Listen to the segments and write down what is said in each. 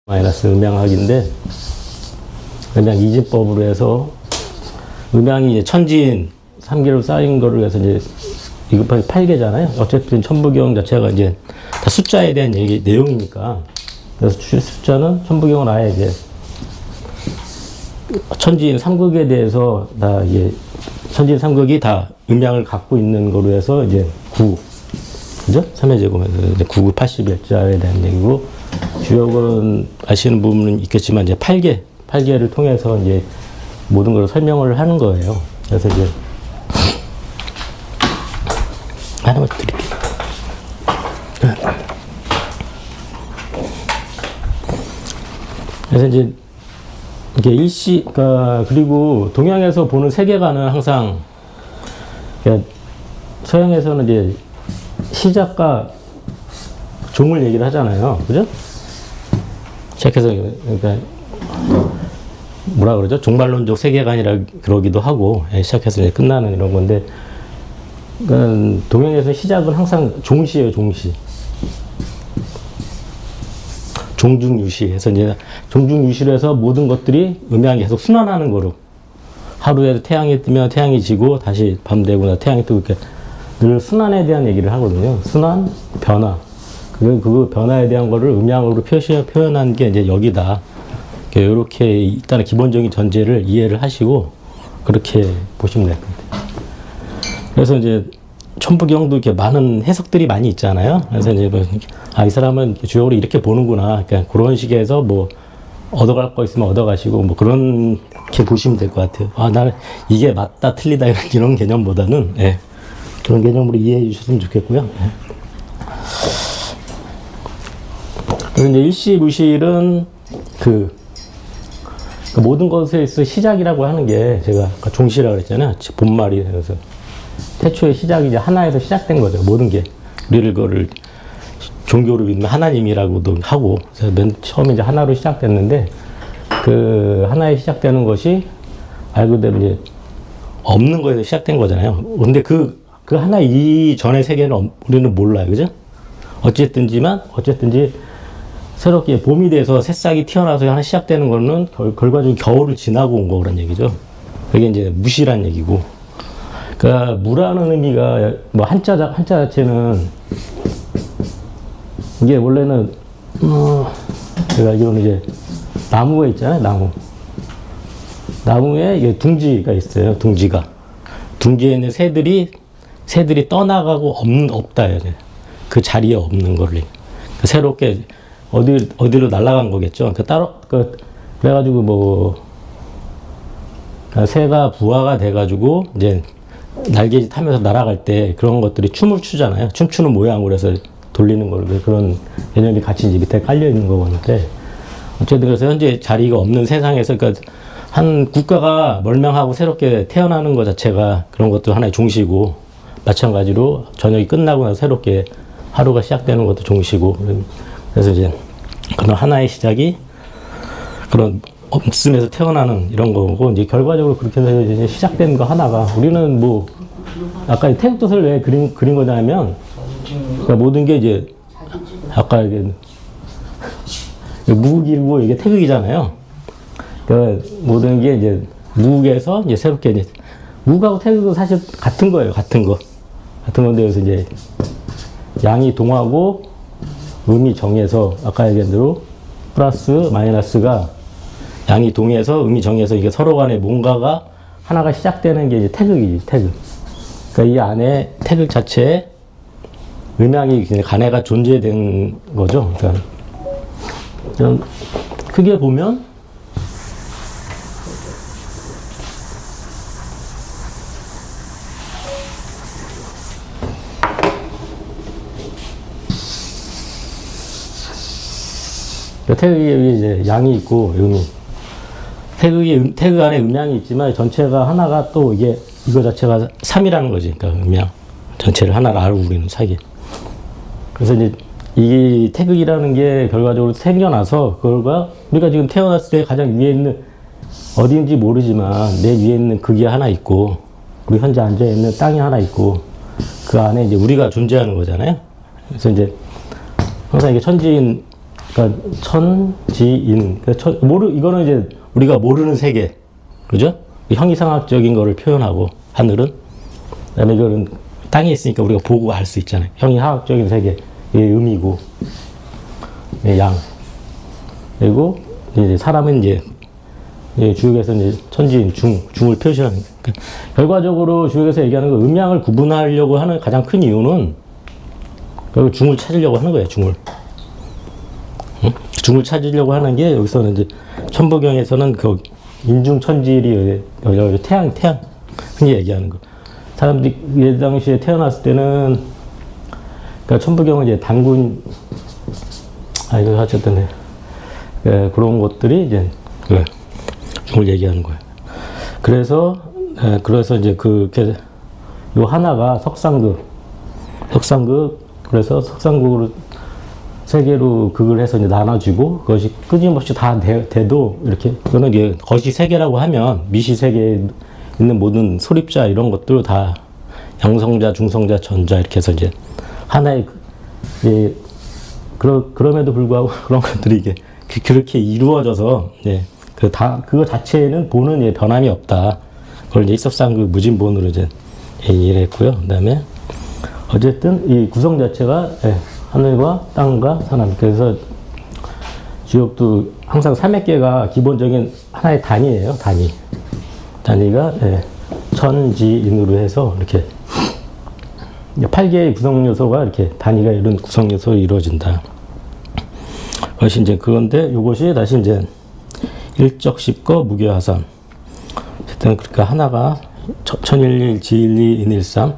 마이너스 음양학인데, 음양 이진법으로 해서 음양이 이제 천지인 3개로 쌓인 거를 해서 이제 이거 8개잖아요. 어쨌든 천부경 자체가 이제 다 숫자에 대한 얘기 내용이니까. 그래서 숫자는 천부경은 아예 이제 천지인 삼극에 대해서 다 이게 천지인 삼극이 다 음양을 갖고 있는 거로 해서 이제 9, 그죠? 3의 제곱에서 이제 9, 81자에 대한 얘기고, 주역은 아시는 부분은 있겠지만 이제 8개를 통해서 이제 모든 걸 설명을 하는 거예요. 그래서 이제 하나만 드릴게요. 그래서 이제 이게 그러니까 그리고 동양에서 보는 세계관은 항상, 그러니까 서양에서는 이제 시작과 종을 얘기를 하잖아요. 그죠? 시작해서, 그러니까 뭐라 그러죠? 종말론적 세계관이라 그러기도 하고, 시작해서 이제 끝나는 이런 건데, 그러니까 동양에서 시작은 항상 종시예요, 종시. 종중유시에서 이제 종중유시로 해서 모든 것들이 음양이 계속 순환하는 거로, 하루에 태양이 뜨면 태양이 지고 다시 밤 되고 태양이 뜨고 이렇게 늘 순환에 대한 얘기를 하거든요. 순환, 변화. 그 변화에 대한 거를 음양으로 표현한 게 이제 여기다. 이렇게 일단 기본적인 전제를 이해를 하시고 그렇게 보시면 될 것 같아요. 그래서 이제 천부경도 이렇게 많은 해석들이 많이 있잖아요. 그래서 이제 뭐, 이 사람은 주역으로 이렇게 보는구나. 그러니까 그런 식에서 뭐 얻어갈 거 있으면 얻어가시고 뭐 그렇게 보시면 될 것 같아요. 나는 이게 맞다 틀리다 이런 개념보다는 그런 개념으로 이해해 주셨으면 좋겠고요. 그래서 이제 일시무실은 그 모든 것에 있어 시작이라고 하는 게 제가 아까 종시라고 그랬잖아요. 본말이. 그래서 태초의 시작이 이제 하나에서 시작된 거죠. 모든 게. 우리를 그거를 종교로 믿는 하나님이라고도 하고, 그래서 맨 처음에 이제 하나로 시작됐는데, 그 하나에 시작되는 것이 말 그대로 이제 없는 거에서 시작된 거잖아요. 근데 그 하나 이전의 세계는 우리는 몰라요. 그죠? 어쨌든지 새롭게 봄이 돼서 새싹이 튀어나와서 하나 시작되는 거는 결과적으로 겨울을 지나고 온 거란 얘기죠. 그게 이제 무시란 얘기고. 그러니까 무라는 의미가 뭐 한자 자체는 이게 원래는 제가 알기로는 이제 나무가 있잖아요. 나무에 이게 둥지가 있어요. 둥지에 있는 새들이 떠나가고 없다. 그 자리에 없는 거를 새롭게 어디로 날아간 거겠죠. 그래가지고 뭐 새가 부화가 돼가지고 이제 날개짓 하면서 날아갈 때 그런 것들이 춤을 추잖아요. 춤추는 모양으로 해서 돌리는 걸로 그런 개념이 같이 이제 밑에 깔려 있는 거였는데, 어쨌든 그래서 현재 자리가 없는 세상에서, 그러니까 한 국가가 멀명하고 새롭게 태어나는 것 자체가 그런 것도 하나의 종시고, 마찬가지로 저녁이 끝나고 나서 새롭게 하루가 시작되는 것도 종시고, 그래서 이제 그런 하나의 시작이 그런 없음에서 태어나는 이런 거고, 이제 결과적으로 그렇게 해서 이제 시작된 거 하나가, 우리는 뭐 아까 태극도서를 왜 그린 거냐면, 그러니까 모든 게 이제 아까 이게 무극이고 이게 태극이잖아요. 그러니까 모든 게 이제 무극에서 이제 새롭게 이제 무극하고 태극은 사실 같은 거예요. 같은 건데, 그래서 이제 양이 동하고 음이 정해서 아까 얘기한 대로 플러스 마이너스가 양이 동해서 음이 정해서 이게 서로 간에 뭔가가 하나가 시작되는 게 이제 태극이지, 태극. 그러니까 이 안에 태극 자체에 음양이 간해가 존재된 거죠. 그러니까 좀 크게 보면 태극이 이제 양이 있고 음이, 태극 안에 음양이 있지만 전체가 하나가 또 이거 자체가 3이라는 거지. 그러니까 음양 전체를 하나로 알고 우리는 사기. 그래서 이제 이 태극이라는 게 결과적으로 생겨나서 그걸과 우리가 지금 태어났을 때 가장 위에 있는 어디인지 모르지만 내 위에 있는 그게 하나 있고, 우리 현재 앉아 있는 땅이 하나 있고, 그 안에 이제 우리가 존재하는 거잖아요. 그래서 이제 항상 이게 천지인 그러니까 천지인. 그러니까 이거는 이제 우리가 모르는 세계. 그죠? 형이상학적인 거를 표현하고, 하늘은. 그 다음에 이거는 땅에 있으니까 우리가 보고 알 수 있잖아요. 형이하학적인 세계. 이게 음이고, 양. 그리고 이제 사람은 이제 주역에서 이제 천지인 중을 표시하는 거예요. 그러니까 결과적으로 주역에서 얘기하는 거 음양을 구분하려고 하는 가장 큰 이유는 결국 중을 찾으려고 하는 거예요. 중을. 응? 중을 찾으려고 하는 게 여기서는 이제 천부경에서는 그 인중천지일이 태양 흔히 얘기하는 거. 사람들이 예 당시에 태어났을 때는 그러니까 천부경은 이제 단군 이거 어쨌든 그런 것들이 이제 중을 얘기하는 거예요. 그래서 이제 그렇게 요 하나가 석상극 그래서 석상극으로 세 개로 극을 해서 이제 나눠지고 그것이 끊임없이 다 돼도 이렇게 이거는 이제 거시 세 개라고 하면 미시 세 개에 있는 모든 소립자 이런 것들 다 양성자, 중성자, 전자 이렇게 해서 이제 하나의 그럼에도 불구하고 그런 것들이 이게 그렇게 이루어져서 그거 자체에는 보는 변함이 없다. 그걸 이제 입섭상극 무진본으로 이제 얘기를 했고요. 그다음에 어쨌든 이 구성 자체가 하늘과 땅과 사람. 그래서 주역도 항상 삼액계가 기본적인 하나의 단위예요. 단위가 천지인으로 해서 이렇게 8개의 구성 요소가 이렇게 단위가 이런 구성 요소로 이루어진다. 그것이 이제 그건데 이것이 다시 이제 일적십거 무교화삼. 어쨌든 그러니까 하나가 천일일 지일리 인일삼.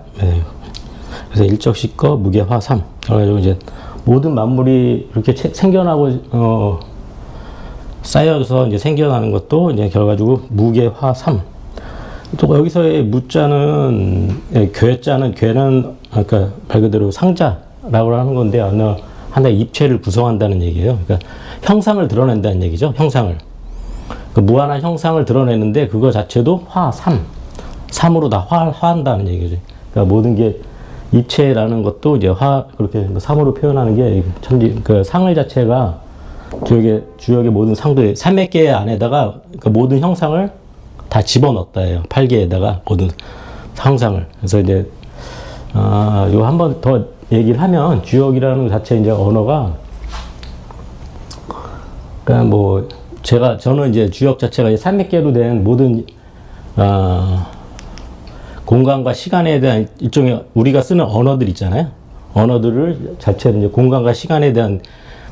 그래서 일적십거 무교화삼. 그래가지고 이제 모든 만물이 이렇게 생겨나고 쌓여서 이제 생겨나는 것도 이제 결과적으로 무계화삼. 또 여기서의 무자는 괴자는 괴는 그러니까 말 그대로 상자라고 하는 건데 하나의 입체를 구성한다는 얘기예요. 그러니까 형상을 드러낸다는 얘기죠. 형상을. 그 무한한 형상을 드러내는데 그거 자체도 삼으로 다 화한다는 얘기죠. 그러니까 모든 게 입체라는 것도 이제 그렇게 삼으로 표현하는 게 그 상을 자체가 주역의 모든 상도 삼액계 안에다가 그 모든 형상을 다 집어넣었다예요. 8개에다가 모든 형상을. 그래서 이제 요 한 번 더 얘기를 하면 주역이라는 것 자체 이제 언어가 그러니까 뭐 저는 이제 주역 자체가 300개로 된 모든 공간과 시간에 대한 일종의 우리가 쓰는 언어들 있잖아요. 언어들을 자체로 이제 공간과 시간에 대한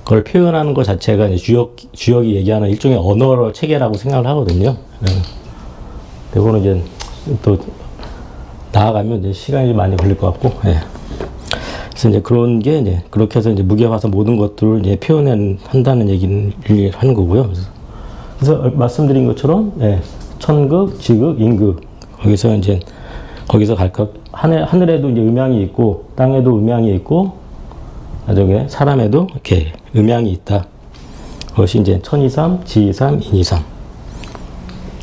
걸 표현하는 것 자체가 이제 주역이 얘기하는 일종의 언어 체계라고 생각을 하거든요. 그거는 이제 또 나아가면 이제 시간이 많이 걸릴 것 같고, 그래서 이제 그런 게 이제 그렇게 해서 이제 무게화서 모든 것들을 이제 표현한다는 얘기를 하는 거고요. 그래서 말씀드린 것처럼 천극, 지극, 인극 거기서 각각 하늘에도 이제 음양이 있고 땅에도 음양이 있고 나중에 사람에도 이렇게 음양이 있다. 그것이 이제 천이삼, 지이삼, 인이삼.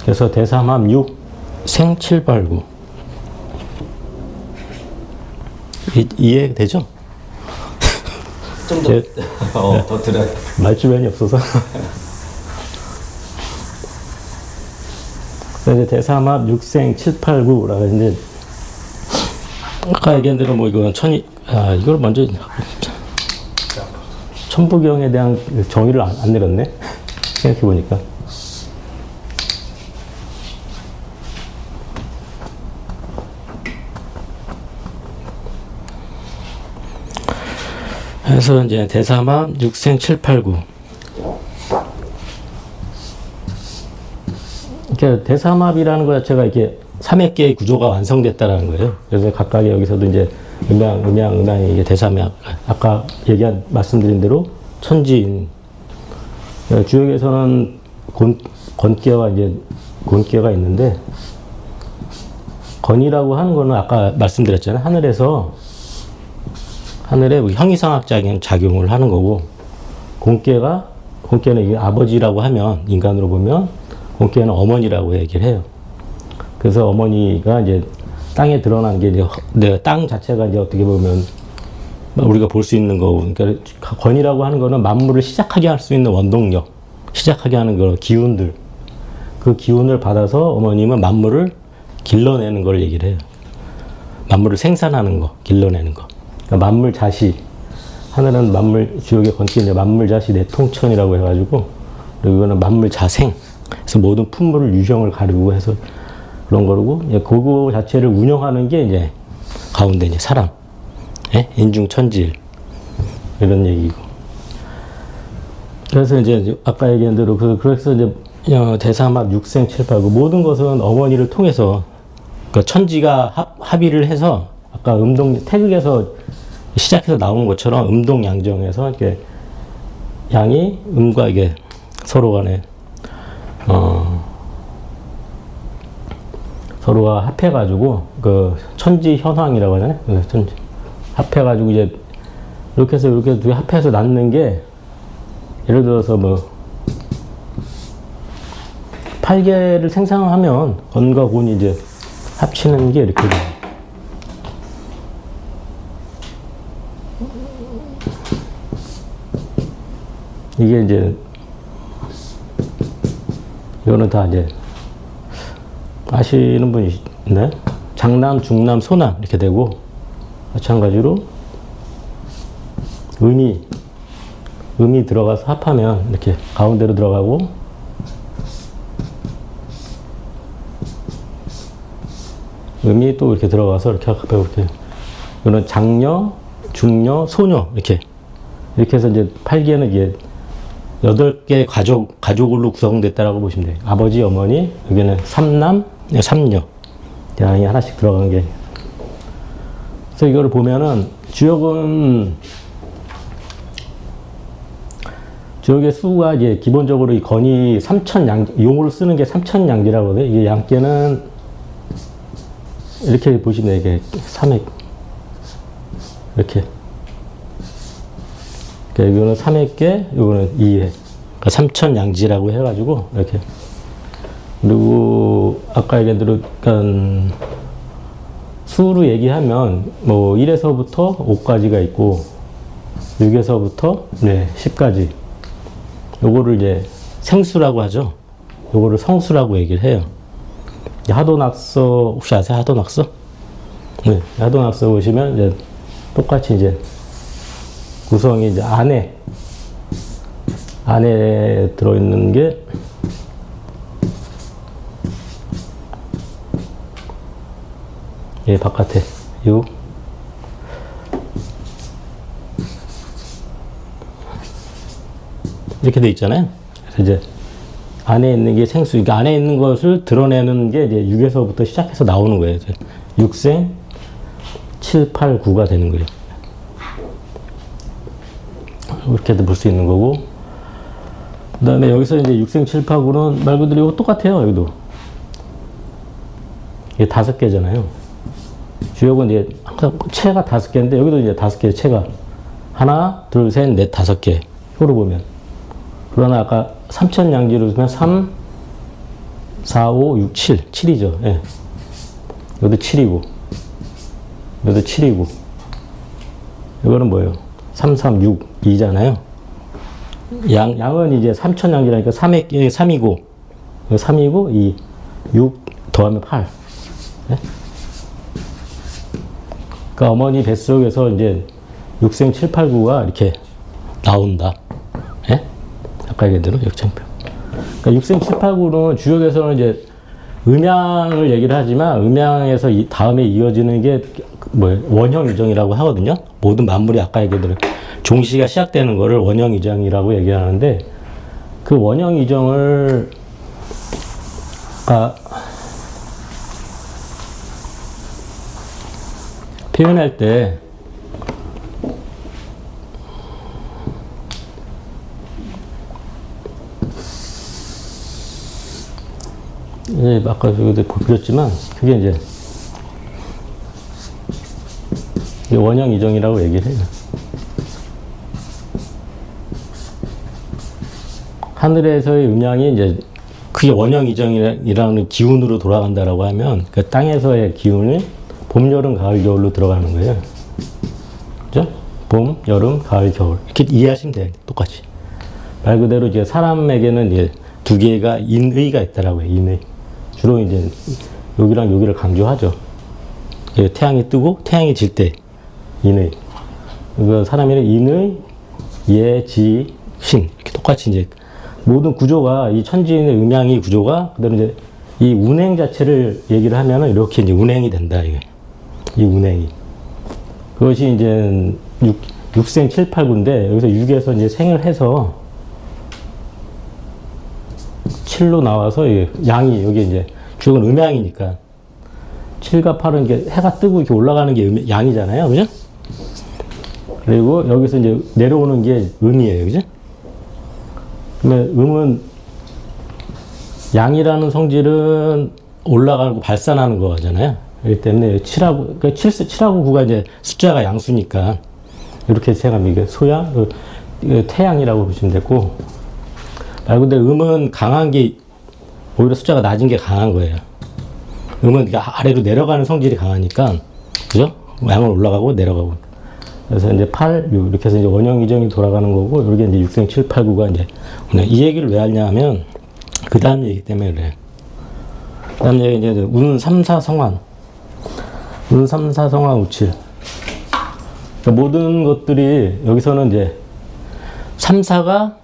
그래서 대삼합 6, 생칠발구. 이해되죠? 좀 더 들어야 말주변이 없어서. 그래서 대삼합 6생 789라고 이제 아까 얘기한 대로 뭐 이건 이걸 먼저 천부경에 대한 정의를 안 내렸네. 생각해 보니까. 그래서 이제 대삼합 6생 789. 그러니까 대삼합이라는 것 자체가 이렇게 3액계의 구조가 완성됐다라는 거예요. 그래서 각각의 여기서도 이제 음양이 이게 대삼합. 아까 말씀드린 대로 천지인. 그러니까 주역에서는 건계와 이제 곤계가 있는데, 건이라고 하는 거는 아까 말씀드렸잖아요. 하늘에 형이상학적인 작용을 하는 거고, 곤계는 이게 아버지라고 하면, 인간으로 보면, 곤계는 어머니라고 얘기를 해요. 그래서 어머니가 이제 땅에 드러나는 게 이제 땅 자체가 이제 어떻게 보면 우리가 볼 수 있는 거. 그러니까 권이라고 하는 거는 만물을 시작하게 할 수 있는 원동력, 시작하게 하는 그 기운들. 그 기운을 받아서 어머님은 만물을 길러내는 걸 얘기를 해요. 만물을 생산하는 거, 길러내는 거. 그러니까 만물 자시. 하늘은 만물, 지옥의 권기인데 만물 자시 내통천이라고 해가지고, 그리고 이거는 만물 자생. 그래서 모든 풍물을 유형을 가리고 해서 그런 거고, 그거 자체를 운영하는 게 이제 가운데 이제 사람. 예? 인중천지일. 이런 얘기고. 그래서 이제 아까 얘기한 대로 그래서 이제 대사막 육생칠팔구 모든 것은 어머니를 통해서 그 천지가 합의를 해서 아까 태극에서 시작해서 나온 것처럼 음동양정에서 이렇게 양이 음과 이게 서로 간에 서로가 합해가지고 그 천지 현황이라고 하잖아요. 천지 합해가지고 이제 이렇게 해서 이렇게 두 개 합해서 낳는 게 예를 들어서 뭐 8개를 생산하면 건과 곤이 이제 합치는 게 이렇게 돼요. 이게 이제 이거는 다 이제 아시는 분이 있나요? 장남, 중남, 소남 이렇게 되고 마찬가지로 음이 들어가서 합하면 이렇게 가운데로 들어가고 음이 또 이렇게 들어가서 이렇게 합하고 이렇게 이거는 장녀, 중녀, 소녀 이렇게 해서 이제 8개는 이게 8개 가족으로 구성됐다라고 보시면 돼요. 아버지, 어머니, 여기는 3남, 3녀 양이 하나씩 들어가는 게. 그래서 이거를 보면은 주역의 수가 이제 기본적으로 이 건이 용으로 쓰는 게 삼천양지라고 하거든요. 이게 양께는 이렇게 보시면 돼요. 이게 3획. 이렇게. 그러니까 이거는 3획계, 이거는 2획. 그러니까 삼천양지라고 해가지고, 이렇게. 그리고, 아까 얘기한 대로, 그러니까 수로 얘기하면, 뭐, 1에서부터 5까지가 있고, 6에서부터, 10까지. 요거를 이제 생수라고 하죠. 요거를 성수라고 얘기를 해요. 하도낙서, 혹시 아세요? 하도낙서? 네. 하도낙서 보시면, 이제, 똑같이 이제, 구성이 이제 안에 들어있는 게 바깥에 이렇게 돼 있잖아요. 그래서 이제 안에 있는 게 생수, 그러니까 안에 있는 것을 드러내는 게 이제 6에서부터 시작해서 나오는 거예요. 6생, 7, 8, 9가 되는 거예요. 이렇게도 볼 수 있는 거고. 그 다음에 여기서 이제 6생 7, 8, 9는 말 그대로 이거 똑같아요, 여기도. 이게 5개잖아요. 주역은 이제 항상 체가 5개인데, 여기도 이제 5개의 체가. 하나, 둘, 셋, 넷, 5개. 표로 보면. 그러나 아까 삼천양지로 보면 3, 4, 5, 6, 7. 7이죠. 예. 여기도 7이고. 여기도 7이고. 이거는 뭐예요? 3, 3, 6, 2잖아요. 양은 이제 삼천양지라니까 3이고, 3이고, 2, 6 더하면 8. 네? 그러니까 어머니 뱃속에서 이제 6생 7, 8, 9가 이렇게 나온다. 네? 아까 얘기한 대로 역장표. 그러니까 6생 7, 8, 9는 주역에서는 이제 음양을 얘기를 하지만 음양에서 다음에 이어지는 게 원형이정이라고 하거든요. 모든 만물이 아까 얘기한 대로 종시가 시작되는 거를 원형이정이라고 얘기하는데 그 원형이정을 표현할 때 아까 여기도 보셨지만 그게 이제 원형 이정이라고 얘기를 해요. 하늘에서의 음양이 이제 그게 원형 이정이라는 기운으로 돌아간다라고 하면 그 땅에서의 기운이 봄, 여름, 가을, 겨울로 들어가는 거예요. 그죠? 봄, 여름, 가을, 겨울. 이렇게 이해하시면 돼요. 똑같이. 말 그대로 이제 사람에게는 이제 두 개가 인의가 있다라고요. 인의. 주로 이제 여기랑 여기를 강조하죠. 태양이 뜨고 태양이 질 때 인의. 그 사람에게는 인의, 예, 지, 신. 이렇게 똑같이 이제 모든 구조가 이 천지인의 음양이 구조가 그다음에 이제 이 운행 자체를 얘기를 하면은 이렇게 이제 운행이 된다. 이게. 이 운행이. 그것이 이제 육생 7, 8, 9인데 여기서 6에서 이제 생을 해서 7로 나와서 양이 여기 이제 주역은 음양이니까 7과 8은 이게 해가 뜨고 이렇게 올라가는 게 양이잖아요. 그죠? 그리고 여기서 이제 내려오는 게 음이에요. 그죠? 그러면 음은 양이라는 성질은 올라가고 발산하는 거잖아요. 그렇기 때문에 7하고, 그러니까 7하고 9가 이제 숫자가 양수니까 이렇게 생각하면 이게 소양, 태양이라고 보시면 되고, 말 그대로 음은 강한 게 오히려 숫자가 낮은 게 강한 거예요. 음은 아래로 내려가는 성질이 강하니까, 그죠? 양은 올라가고 내려가고. 그래서 이제 8, 6 이렇게 해서 이제 원형 이정이 돌아가는 거고, 이게 이제 6생 7, 8, 9가 이제 이 얘기를 왜 하냐 하면 그 다음 얘기 때문에 그래. 그 다음 얘기 이제 운 3, 4 성환. 운 3, 4 성환 5, 7. 그러니까 모든 것들이 여기서는 이제 3, 4가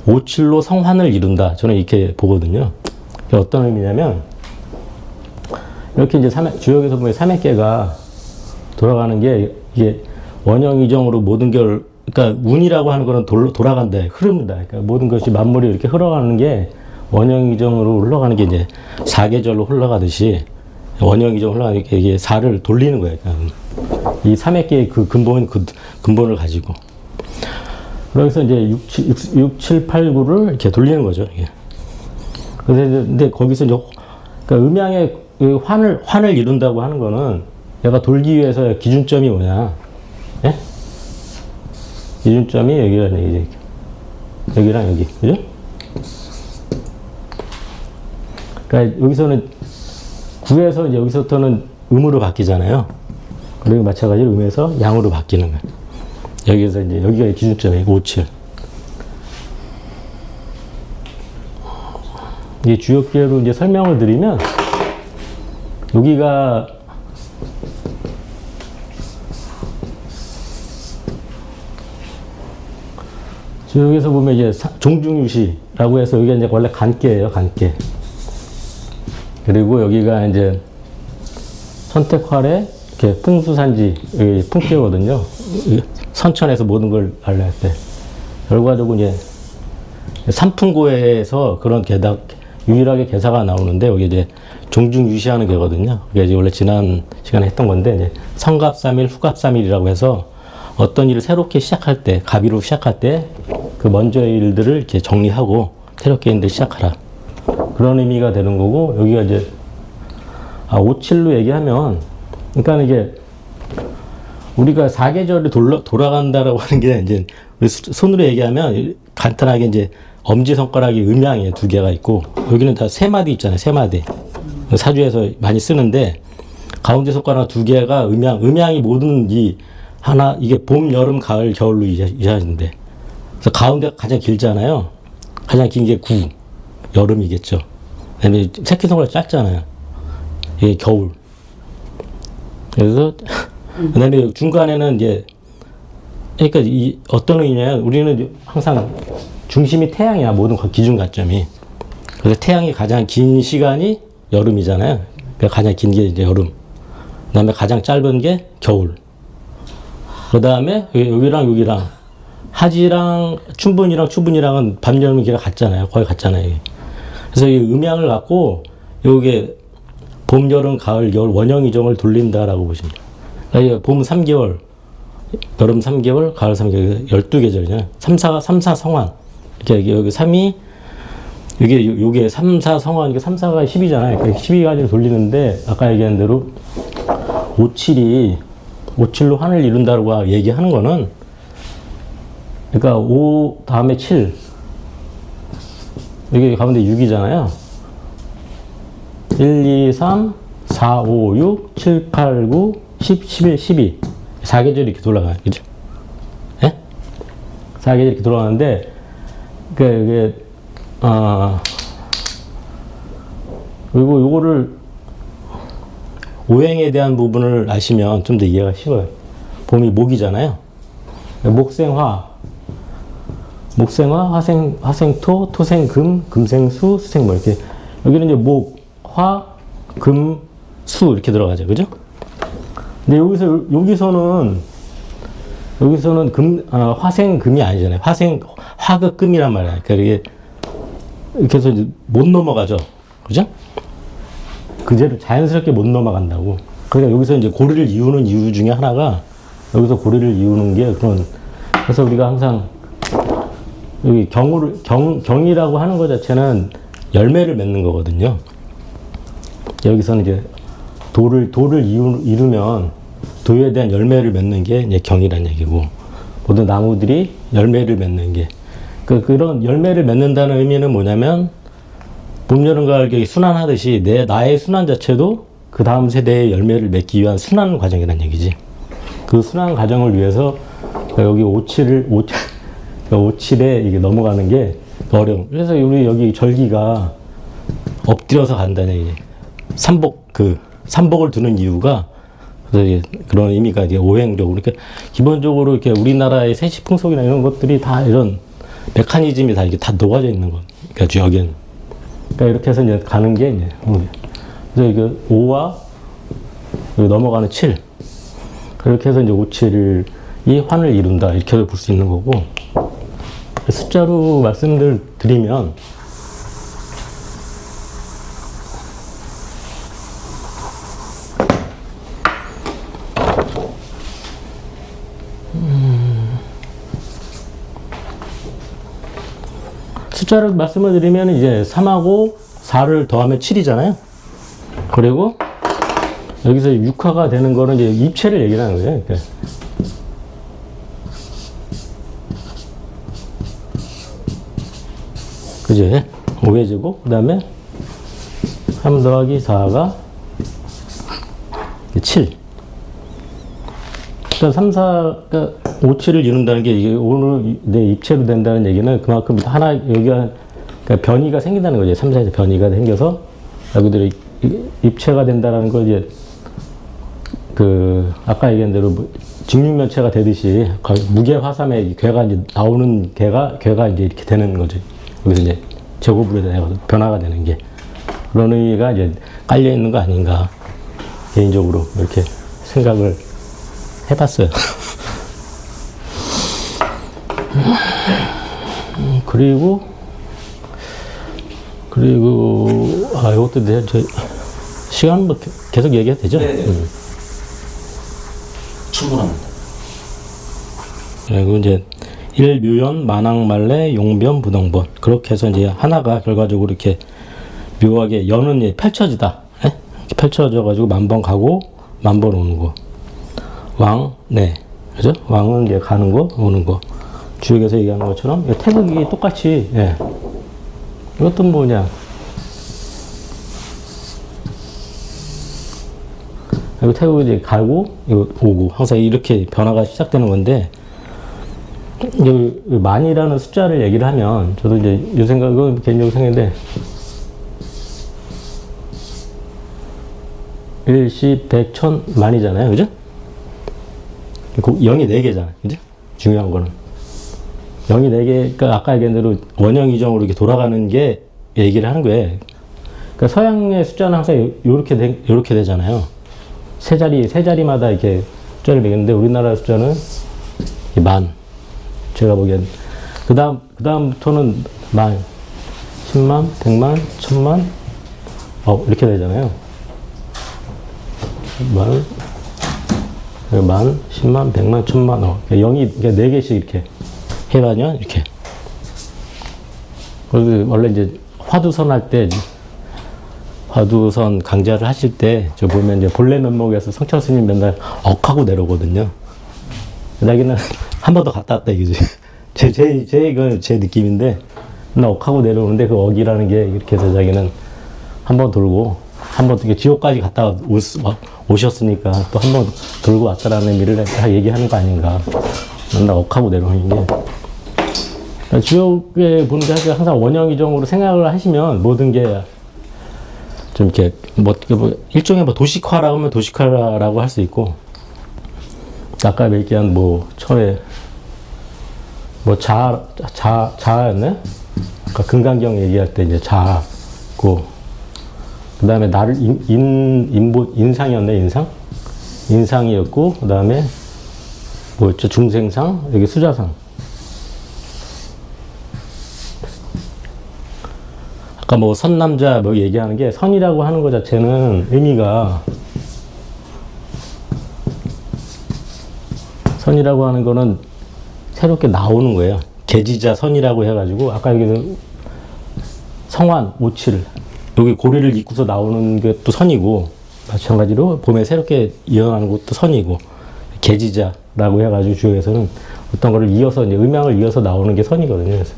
5, 7로 성환을 이룬다. 저는 이렇게 보거든요. 어떤 의미냐면 이렇게 이제 주역에서 보면 3회계가 돌아가는 게 이게 원형 이정으로 모든 걸 그러니까 운이라고 하는 거는 돌아간다. 흐릅니다. 그러니까 모든 것이 만물이 이렇게 흘러가는 게 원형 이정으로 흘러가는 게 이제 사계절로 흘러가듯이 원형 이정 흘러가는 게 이게 4를 돌리는 거예요. 그러니까 이 3회계의 그 근본을 가지고. 그래서 이제 6, 7, 8, 9를 이렇게 돌리는 거죠. 이게. 근데 거기서 이제 그러니까 음양의 환을 이룬다고 하는 거는 얘가 돌기 위해서 기준점이 뭐냐? 예? 기준점이 여기라는 얘기죠. 여기랑 여기, 그죠? 그러니까 여기서는 9에서 이제 여기서부터는 음으로 바뀌잖아요. 그리고 마찬가지로 음에서 양으로 바뀌는 거예요. 여기서 이제 여기가 기준점이에요. 5, 7. 이 주역계로 이제 설명을 드리면 여기가 여기서 보면 이제 종중유시라고 해서 여기가 이제 원래 간계예요, 간계. 그리고 여기가 이제 선택활의 이렇게 풍수산지, 여기 풍계거든요. 선천에서 모든 걸 알려할 때. 결과적으로 이제 삼풍고에서 그런 계다, 유일하게 계사가 나오는데, 여기 이제 종중유시하는 게거든요. 그게 이제 원래 지난 시간에 했던 건데, 이제 성갑삼일, 후갑삼일이라고 해서 어떤 일을 새롭게 시작할 때, 갑이로 시작할 때, 그 먼저의 일들을 이렇게 정리하고, 새롭게 일을 시작하라. 그런 의미가 되는 거고, 여기가 이제, 5, 7로 얘기하면, 그러니까 이게, 우리가 사계절이 돌아간다라고 하는 게 이제, 우리 손으로 얘기하면, 간단하게 이제, 엄지손가락이 음양이에요. 2개가 있고, 여기는 다 3마디 있잖아요. 3마디. 사주에서 많이 쓰는데, 가운데 손가락 2개가 음양이 모든 이게 봄, 여름, 가을, 겨울로 이해하는데, 그래서 가운데가 가장 길잖아요. 가장 긴 게 9, 여름이겠죠. 그 다음에 새끼손가락 짧잖아요. 이게 겨울. 그래서, 그 다음에 중간에는 이제, 그러니까 어떤 의미냐면, 우리는 항상 중심이 태양이야, 모든 기준 가점이. 그래서 태양이 가장 긴 시간이 여름이잖아요. 그러니까 가장 긴 게 이제 여름. 그 다음에 가장 짧은 게 겨울. 그 다음에 여기랑 하지랑 춘분이랑 추분이랑은 밤, 여름, 기가 같잖아요. 거의 같잖아요. 그래서 이 음양을 갖고 요게 봄, 여름, 가을, 겨울 원형 이정을 돌린다라고 보시면 돼요. 그러니까 봄 3개월, 여름 3개월, 가을 3개월, 12계절이잖아요. 3, 4 성환. 이렇게 여기 3이, 요게 3, 4 성환, 이게 3, 4가 10이잖아요. 그러니까 12가지를 돌리는데, 아까 얘기한 대로 5, 7로 환을 이룬다고 얘기하는 거는, 그러니까 5 다음에 7. 여기 가운데 6이잖아요. 1, 2, 3, 4, 5, 6, 7, 8, 9, 10, 11, 12. 사계절이 이렇게 돌아가요. 그죠? 예? 사계절이 이렇게 돌아가는데, 이게, 그리고 요거를, 오행에 대한 부분을 아시면 좀 더 이해가 쉬워요. 봄이 목이잖아요. 목생화, 화생토, 토생금, 금생수, 수생목. 이렇게. 여기는 이제 목, 화, 금, 수 이렇게 들어가죠. 그죠? 근데 여기서는 화생금이 아니잖아요. 화극금이란 말이야. 그러니까 이게 이렇게 해서 이제 못 넘어가죠. 그죠? 그대로 자연스럽게 못 넘어간다고. 그러니까 여기서 이제 고리를 이루는 이유 중에 하나가 여기서 고리를 이루는 게 그런, 그래서 우리가 항상 여기 경이라고 하는 것 자체는 열매를 맺는 거거든요. 여기서는 이제 도를 이루면 도에 대한 열매를 맺는 게 이제 경이란 얘기고, 모든 나무들이 열매를 맺는 게, 그런 열매를 맺는다는 의미는 뭐냐면, 봄, 여름, 가을, 겨울이 순환하듯이 나의 순환 자체도 그 다음 세대의 열매를 맺기 위한 순환 과정이란 얘기지. 그 순환 과정을 위해서 여기 57에 이게 넘어가는 게 어려움. 그래서 우리 여기 절기가 엎드려서 간다는 얘기. 삼복을 두는 이유가, 그래서 그런 의미가 이제 오행적으로, 그러니까 기본적으로 이렇게 우리나라의 세시 풍속이나 이런 것들이 다 이런 메커니즘이 다 이게 다 녹아져 있는 거. 그러니까 여기는. 그러니까 이렇게 해서 이제 가는 게 이제, 그래서 이게 5와 넘어가는 7. 그렇게 해서 이제 5, 7이 환을 이룬다. 이렇게 볼 수 있는 거고, 숫자로 말씀을 드리면, 숫자를 말씀을 드리면 이제 3하고 4를 더하면 7이잖아요. 그리고 여기서 6화가 되는 거는 이제 입체를 얘기하는 거예요. 그러니까 그죠? 5의 제곱, 그 다음에 3 더하기 4가 7. 그러니까 3, 4, 그러니까 5, 7을 이룬다는 게 이게 오늘 내 입체로 된다는 얘기는 그만큼 하나, 여기가, 그러니까 변이가 생긴다는 거죠. 3, 4에서 변이가 생겨서 여기들이 입체가 된다는 걸 이제 아까 얘기한 대로 직육면체가 되듯이 무게 화삼에 괴가 이제 나오는 괴가 이제 이렇게 되는 거죠. 여기서 이제 제곱으로 변화가 되는 게. 그런 의미가 이제 깔려 있는 거 아닌가. 개인적으로 이렇게 생각을 해봤어요. 그리고, 이것도 시간 뭐 계속 얘기해도 되죠? 네. 충분합니다. 그리고 이제 일묘연, 만왕말래, 용변, 부동본. 그렇게 해서 이제 하나가 결과적으로 이렇게 묘하게 연은 이제 펼쳐지다. 예? 펼쳐져가지고 만번 가고, 만번 오는 거. 왕, 네. 그죠? 왕은 이제 가는 거, 오는 거. 주역에서 얘기하는 것처럼, 태극이 똑같이, 예. 이것도 뭐냐. 그리고 태극이 이제 가고, 이거 오고. 항상 이렇게 변화가 시작되는 건데, 만이라는 숫자를 얘기를 하면, 저도 이제 이 생각은 개인적으로 생각인데, 1, 10, 100, 1000, 만이잖아요. 그죠? 0이 4개잖아요. 그죠? 중요한 거는. 0이 4개가 아까 얘기한 대로 원형 이정으로 이렇게 돌아가는 게 얘기를 하는 거예요. 그러니까 서양의 숫자는 항상 요렇게 되잖아요. 세 자리마다 이렇게 숫자를 매겼는데 우리나라 숫자는 만. 제가 보기엔. 그다음부터는 만, 10만, 100만, 1000만, 이렇게 되잖아요. 만, 10만, 100만, 1000만, 0이 4개씩 이렇게 해가면 이렇게. 그리고 원래 이제 화두선 할 때, 화두선 강좌를 하실 때, 저 보면 이제 본래 면목에서 성철 스님 맨날 억하고 내려오거든요. 자기는 한 번 더 갔다 왔다 이거지. 제 느낌인데, 맨날 억하고 내려오는데 그 억이라는 게 이렇게 해서 자기는 한 번 돌고, 한 번 이렇게 지옥까지 갔다 오셨으니까 또 한 번 돌고 왔다라는 의미를 다 얘기하는 거 아닌가. 맨날 억하고 내려오는 게. 그러니까 지옥에 보는 게 항상 원형이정으로 생각을 하시면 모든 게 좀 이렇게 뭐 일종의 뭐 도식화라고 하면 도식화라고 할 수 있고, 아까 얘기한 뭐 처에 뭐 자아였네? 아까 금강경 얘기할 때 이제 자아고, 그 다음에 나를 인상이었네, 인상? 인상이었고, 그 다음에 뭐였죠? 중생상, 여기 수자상. 아까 뭐 선남자 뭐 얘기하는 게, 선이라고 하는 것 자체는 의미가, 선이라고 하는 거는 새롭게 나오는 거예요. 계지자 선이라고 해가지고, 아까 여기서 성환, 오칠, 여기 고리를 잇고서 나오는 게 또 선이고, 마찬가지로 봄에 새롭게 이어나는 것도 선이고, 계지자라고 해가지고 주요에서는 어떤 거를 이어서, 이제 음양을 이어서 나오는 게 선이거든요. 그래서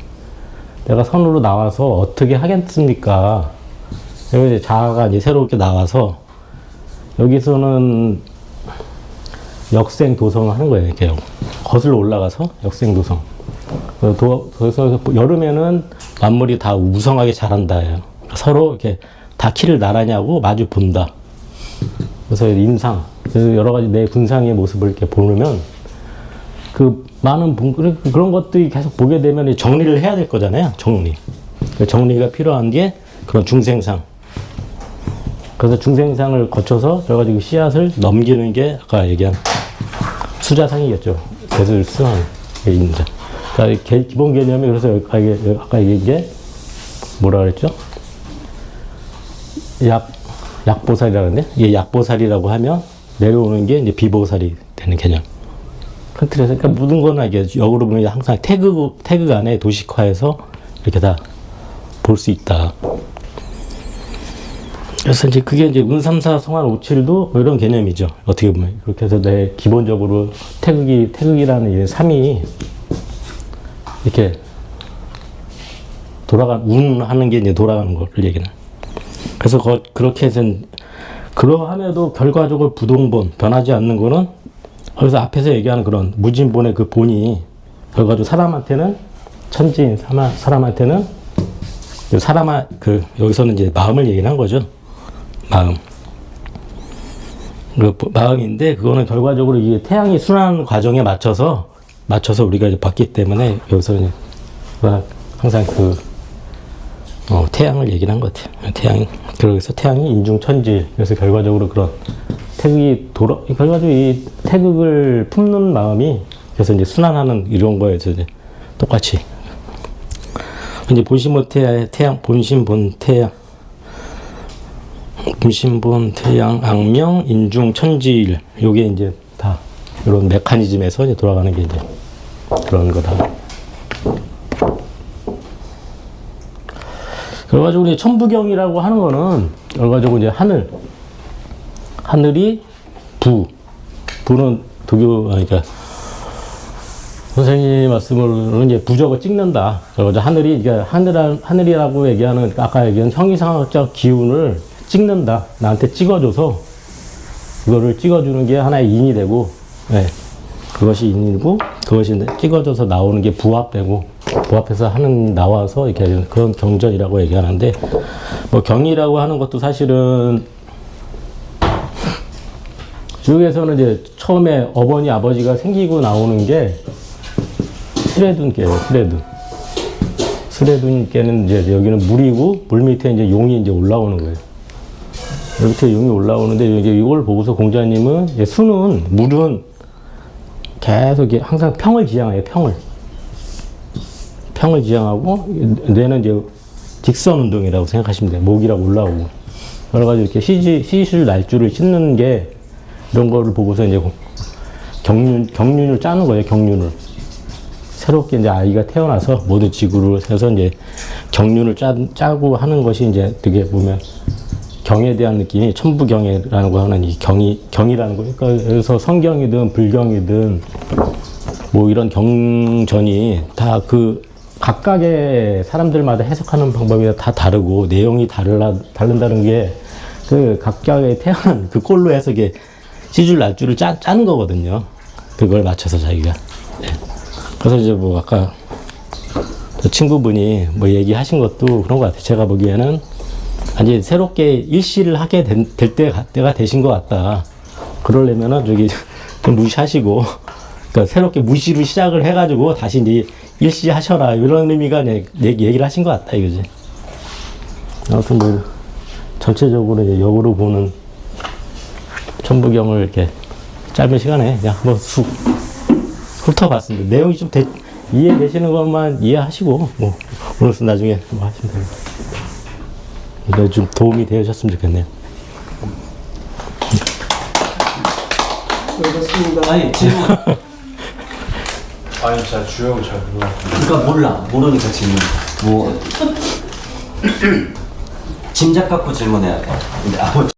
내가 선으로 나와서 어떻게 하겠습니까? 여기 이제 자아가 이제 새롭게 나와서, 여기서는 역생도성을 하는 거예요. 이렇게 거슬러 올라가서 역생도성. 그래서 여름에는 만물이 다 우성하게 자란다. 서로 이렇게 다 키를 나란히 하고 마주 본다. 그래서 인상, 그래서 여러 가지 내 군상의 모습을 이렇게 보면 그 많은 그런 것들이 계속 보게 되면 정리를 해야 될 거잖아요. 정리. 정리가 필요한 게 그런 중생상. 그래서 중생상을 거쳐서 여러 가지 씨앗을 넘기는 게 아까 얘기한 수자상이겠죠. 배수를 수상하는 게 있는 자. 그러니까 기본 개념이, 그래서 아까 얘기한 게 뭐라 그랬죠? 약보살이라는데, 이게 약보살이라고 하면 내려오는 게 이제 비보살이 되는 개념. 큰 틀에서, 그러니까 모든 거는 이게 역으로 보면 항상 태극 안에 도식화해서 이렇게 다 볼 수 있다. 그래서 이제 그게 이제 운삼사 성한 오칠도 뭐 이런 개념이죠. 어떻게 보면. 그렇게 해서 내 기본적으로 태극이라는 이 삼이 이렇게 운하는 게 이제 돌아가는 거를 얘기는. 그래서 그렇게 해서, 그러함에도 결과적으로 부동본, 변하지 않는 거는, 그래서 앞에서 얘기하는 그런 무진본의 그 본이, 결과적으로 사람한테는 천지인, 사람한테는, 여기서는 이제 마음을 얘기한 거죠. 마음인데, 그거는 결과적으로 이게 태양이 순환하는 과정에 맞춰서 우리가 이제 봤기 때문에, 여기서는 항상 태양을 얘기를 한 것 같아요. 그래서 태양이 인중천지. 그래서 결과적으로 그런 결과적으로 이 태극을 품는 마음이, 그래서 이제 순환하는 이런 거에서 이제 똑같이. 이제 본심본 태양, 악명, 인중, 천지일. 요게 이제 다 이런 메커니즘에서 이제 돌아가는 게 이제 그런 거다. 그래가지고 이제 천부경이라고 하는 거는, 결과적으로 이제 하늘이 부는 그러니까 선생님 말씀으로는 이제 부적을 찍는다. 그래서 하늘이라고 얘기하는, 아까 얘기한 형이상학적 기운을 찍는다. 나한테 찍어줘서, 그거를 찍어주는 게 하나의 인이 되고, 네. 그것이 인이고, 그것이 찍어줘서 나오는 게 부합되고, 부합해서 나와서 이렇게 그런 경전이라고 얘기하는데, 뭐 경이라고 하는 것도 사실은, 중에서는 이제 처음에 어머니, 아버지가 생기고 나오는 게 스레둔께예요, 스레둔께는 이제 여기는 물이고, 물 밑에 이제 용이 이제 올라오는 거예요. 여기 밑에 용이 올라오는데, 이제 이걸 보고서 공자님은, 물은 계속 항상 평을 지향해요, 평을 지향하고, 뇌는 이제 직선 운동이라고 생각하시면 돼요. 목이라고 올라오고. 여러 가지 이렇게 시술 날줄을 씻는 게, 이런 거를 보고서 이제 경륜을 짜는 거예요, 경륜을. 새롭게 이제 아이가 태어나서 모두 지구를 해서 이제 경륜을 짜고 하는 것이 이제 어떻게 보면 경에 대한 느낌이 천부경이라는 거 하는 이 경이라는 거. 그러니까 그래서 성경이든 불경이든 뭐 이런 경전이 다 각각의 사람들마다 해석하는 방법이 다 다르고 내용이 다른다는 게 그 각각의 태어난 그 꼴로 해서 이게 시줄 날줄을 짜는 거거든요. 그걸 맞춰서 자기가. 예. 그래서 이제 뭐 아까 저 친구분이 뭐 얘기하신 것도 그런 것 같아요. 제가 보기에는 아니 새롭게 일시를 하게 될 때가 되신 것 같다. 그러려면은 저기 좀 무시하시고, 그러니까 새롭게 무시로 시작을 해가지고 다시 이제 일시 하셔라 이런 의미가 얘기를 하신 것 같다 이거지. 아무튼 뭐 전체적으로 이제 역으로 보는 천부경을 이렇게 짧은 시간에 그냥 한번 훑어봤습니다. 내용이 좀 이해되시는 것만 이해하시고 뭐 오늘서 나중에 뭐 하시면 됩니다. 근데 좀 도움이 되셨으면 좋겠네요. 알겠습니다. 아니 질문. 아니 진짜 주역을 잘 몰라. 그러니까 모르니까 질문. 뭐 짐작 갖고 질문해야 돼. 근데